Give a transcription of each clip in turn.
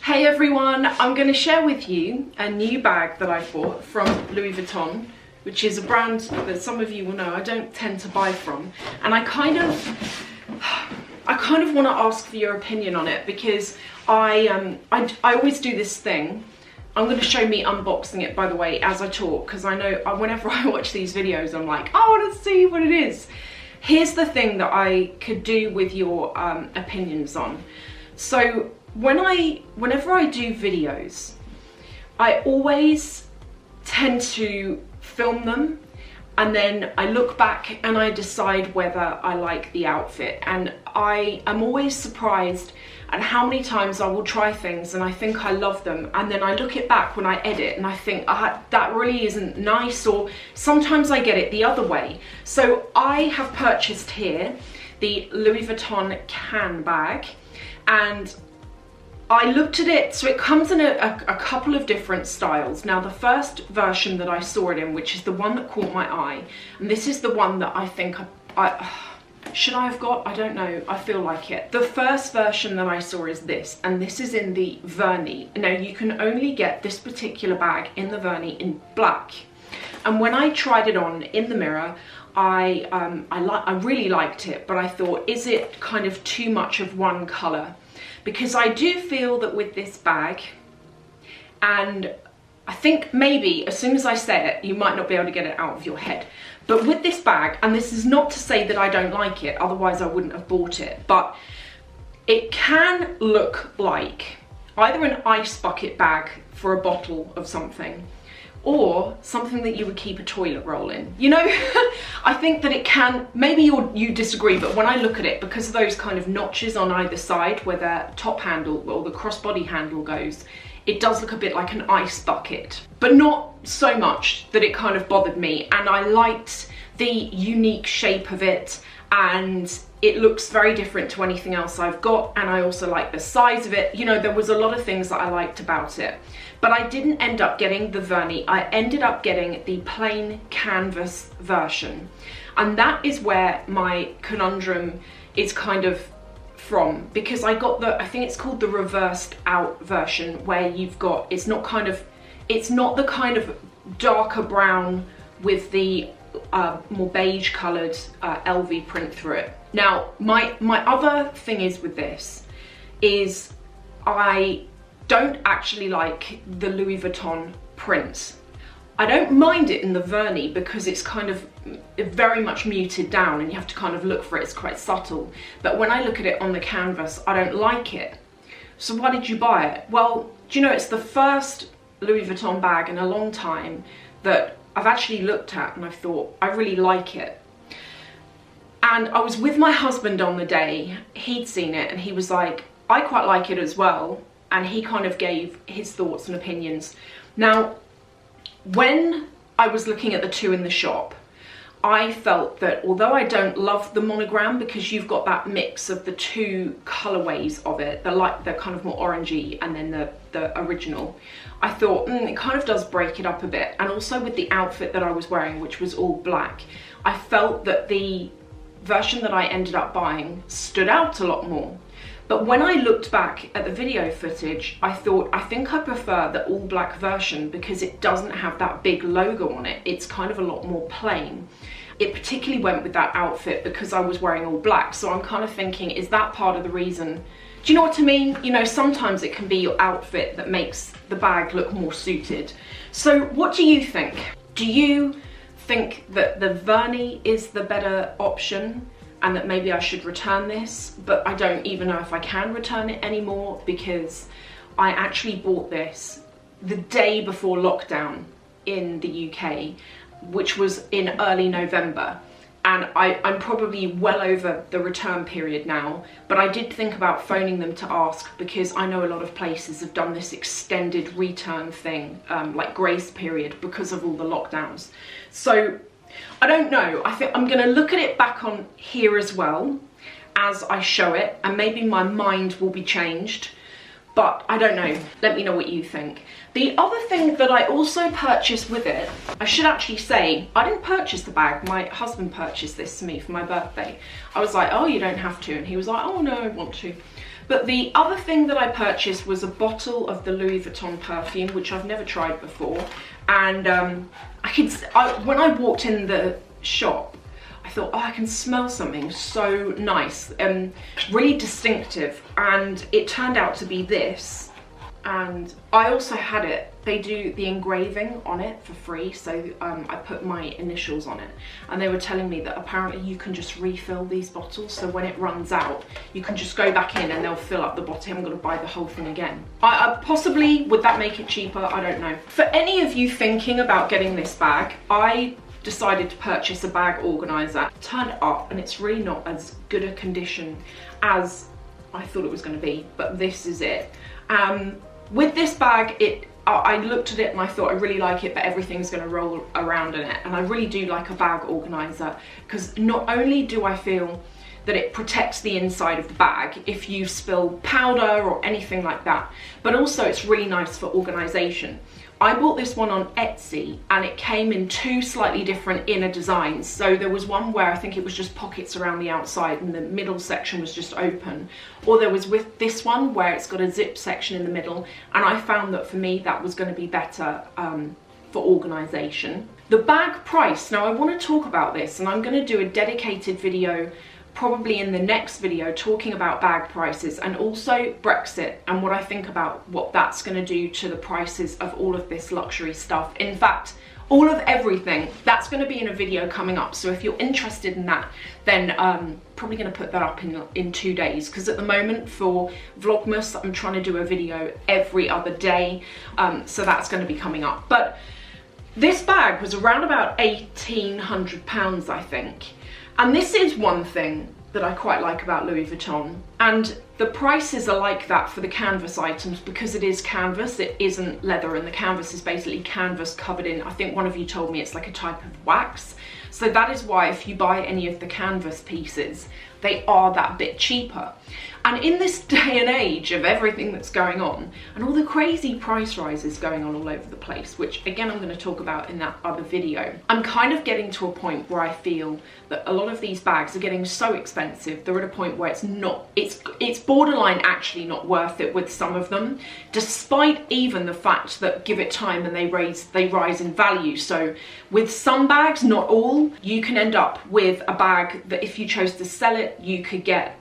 Hey everyone, I'm going to share with you a new bag that I bought from Louis Vuitton, which is a brand that some of you will know I don't tend to buy from, and I kind of want to ask for your opinion on it because I always do this thing. I'm going to show me unboxing it, by the way, as I talk, because I know whenever I watch these videos I'm like, I want to see what it is. Here's the thing that I could do with your opinions on. So whenever I do videos, I always tend to film them and then I look back and I decide whether I like the outfit, and I am always surprised at how many times I will try things and I think I love them, and then I look it back when I edit and I think that really isn't nice, or sometimes I get it the other way. So I have purchased here the Louis Vuitton handbag, and I looked at it, so it comes in a couple of different styles. Now the first version that I saw it in, which is the one that caught my eye, and this is the one that I think should I have got? I don't know, I feel like it. The first version that I saw is this, and this is in the Vernis. Now you can only get this particular bag in the Vernis in black. And when I tried it on in the mirror, I really liked it, but I thought, is it kind of too much of one colour? Because I do feel that with this bag, and I think maybe as soon as I say it, you might not be able to get it out of your head. But with this bag, and this is not to say that I don't like it, otherwise I wouldn't have bought it, but it can look like either an ice bucket bag for a bottle of something, or something that you would keep a toilet roll in. You know, I think that it can, maybe you disagree, but when I look at it, because of those kind of notches on either side where the top handle or the crossbody handle goes, it does look a bit like an ice bucket, but not so much that it kind of bothered me. And I liked the unique shape of it, and it looks very different to anything else I've got, and I also like the size of it. You know, there was a lot of things that I liked about it, but I didn't end up getting the Vernis. I ended up getting the plain canvas version, and that is where my conundrum is kind of from, because I got I think it's called the reversed out version, where you've got, it's not the kind of darker brown with the more beige coloured LV print through it. Now my other thing is with this is I don't actually like the Louis Vuitton print. I don't mind it in the Vernis because it's kind of very much muted down and you have to kind of look for it, it's quite subtle. But when I look at it on the canvas, I don't like it. So why did you buy it? Well, do you know, it's the first Louis Vuitton bag in a long time that I've actually looked at and I've thought, I really like it. And I was with my husband on the day, he'd seen it and he was like, I quite like it as well. And he kind of gave his thoughts and opinions. Now, when I was looking at the two in the shop, I felt that although I don't love the monogram, because you've got that mix of the two colorways of it, they're kind of more orangey, and then the original, I thought it kind of does break it up a bit. And also with the outfit that I was wearing, which was all black, I felt that the version that I ended up buying stood out a lot more. But when I looked back at the video footage, I thought, I think I prefer the all black version because it doesn't have that big logo on it. It's kind of a lot more plain. It particularly went with that outfit because I was wearing all black. So I'm kind of thinking, is that part of the reason? Do you know what I mean? You know, sometimes it can be your outfit that makes the bag look more suited. So what do you think? Do you think that the Vernis is the better option, and that maybe I should return this? But I don't even know if I can return it anymore, because I actually bought this the day before lockdown in the UK, which was in early November, and I'm probably well over the return period now, but I did think about phoning them to ask, because I know a lot of places have done this extended return thing, like grace period, because of all the lockdowns. So I don't know, I think I'm going to look at it back on here as well as I show it, and maybe my mind will be changed, but I don't know. Let me know what you think. The other thing that I also purchased with it, I should actually say, I didn't purchase the bag, my husband purchased this to me for my birthday. I was like, oh, you don't have to, and he was like, oh no, I want to. But the other thing that I purchased was a bottle of the Louis Vuitton perfume, which I've never tried before. And when I walked in the shop, I thought, oh, I can smell something so nice, really distinctive. And it turned out to be this. And I also had it, they do the engraving on it for free, so I put my initials on it, and they were telling me that apparently you can just refill these bottles, so when it runs out you can just go back in and they'll fill up the bottle. You haven't got to buy the whole thing again. Possibly, would that make it cheaper? I don't know. For any of you thinking about getting this bag, I decided to purchase a bag organizer. Turned it up and it's really not as good a condition as I thought it was going to be, but this is it. With this bag, I looked at it and I thought I really like it, but everything's going to roll around in it. And I really do like a bag organizer, because not only do I feel that it protects the inside of the bag if you spill powder or anything like that, but also it's really nice for organization. I bought this one on Etsy and it came in two slightly different inner designs. So there was one where I think it was just pockets around the outside and the middle section was just open. Or there was with this one where it's got a zip section in the middle, and I found that for me that was going to be better for organization. The bag price, now I want to talk about this, and I'm going to do a dedicated video probably in the next video talking about bag prices, and also Brexit and what I think about what that's going to do to the prices of all of this luxury stuff. In fact, all of everything, that's going to be in a video coming up. So if you're interested in that, then probably going to put that up in 2 days, because at the moment for Vlogmas I'm trying to do a video every other day, so that's going to be coming up. But this bag was around about £1,800, I think. And this is one thing that I quite like about Louis Vuitton. And the prices are like that for the canvas items because it is canvas, it isn't leather, and the canvas is basically canvas covered in, I think one of you told me it's like a type of wax. So that is why if you buy any of the canvas pieces, they are that bit cheaper. And in this day and age of everything that's going on and all the crazy price rises going on all over the place, which again I'm going to talk about in that other video, I'm kind of getting to a point where I feel that a lot of these bags are getting so expensive, they're at a point where it's borderline actually not worth it with some of them, despite even the fact that give it time and they rise in value. So with some bags, not all, you can end up with a bag that if you chose to sell it, you could get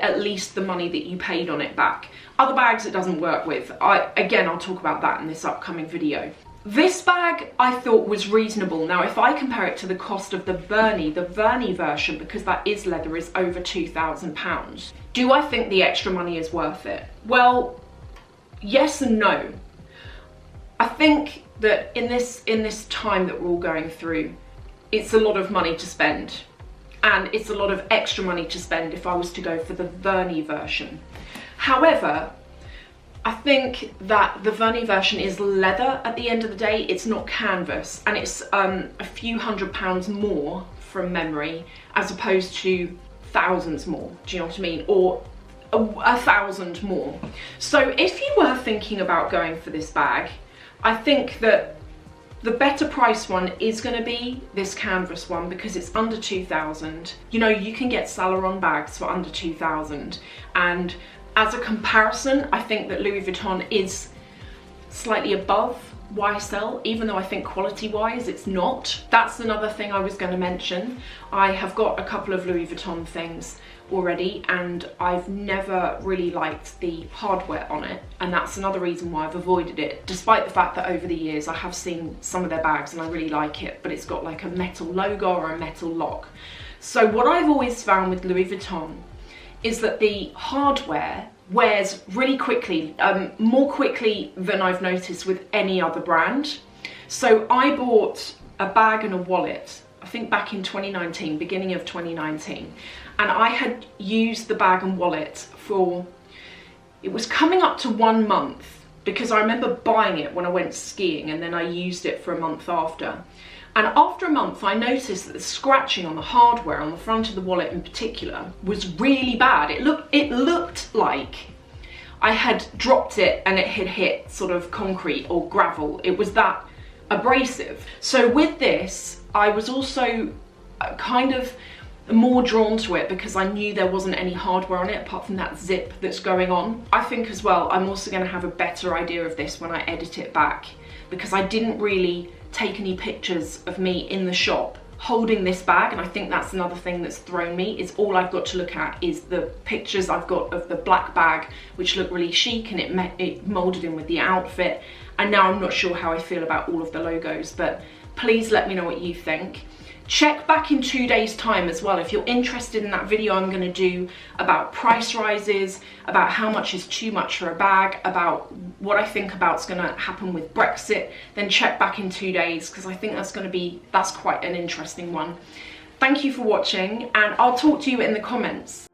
at least the money that you paid on it back. Other bags it doesn't work with. Again, I'll talk about that in this upcoming video. This bag I thought was reasonable. Now, if I compare it to the cost of the Vernis version, because that is leather, is over £2,000. Do I think the extra money is worth it? Well, yes and no. I think that in this time that we're all going through, it's a lot of money to spend. And it's a lot of extra money to spend if I was to go for the Vernis version. However, I think that the Vernis version is leather at the end of the day, it's not canvas, and it's a few £100s more from memory as opposed to thousands more, do you know what I mean? Or 1,000 more. So if you were thinking about going for this bag, I think that the better price one is going to be this canvas one because it's under 2,000. You know, you can get Saint Laurent bags for under 2,000, and as a comparison, I think that Louis Vuitton is slightly above YSL, even though I think quality-wise it's not. That's another thing I was going to mention. I have got a couple of Louis Vuitton things already and I've never really liked the hardware on it, and that's another reason why I've avoided it, despite the fact that over the years I have seen some of their bags and I really like it, but it's got like a metal logo or a metal lock. So what I've always found with Louis Vuitton is that the hardware wears really quickly, more quickly than I've noticed with any other brand. So I bought a bag and a wallet, I think back in 2019, beginning of 2019, and I had used the bag and wallet for, it was coming up to 1 month, because I remember buying it when I went skiing and then I used it for a month after. And after a month, I noticed that the scratching on the hardware, on the front of the wallet in particular, was really bad. It looked like I had dropped it and it had hit sort of concrete or gravel. It was that abrasive. So with this, I was also kind of more drawn to it because I knew there wasn't any hardware on it apart from that zip that's going on. I think as well, I'm also going to have a better idea of this when I edit it back, because I didn't really take any pictures of me in the shop holding this bag, and I think that's another thing that's thrown me, is all I've got to look at is the pictures I've got of the black bag, which look really chic and it molded in with the outfit, and now I'm not sure how I feel about all of the logos. But please let me know what you think. Check back in 2 days' time as well if you're interested in that video I'm going to do about price rises, about how much is too much for a bag, about what I think about is going to happen with Brexit. Then check back in 2 days, because I think that's quite an interesting one. Thank you for watching, and I'll talk to you in the comments.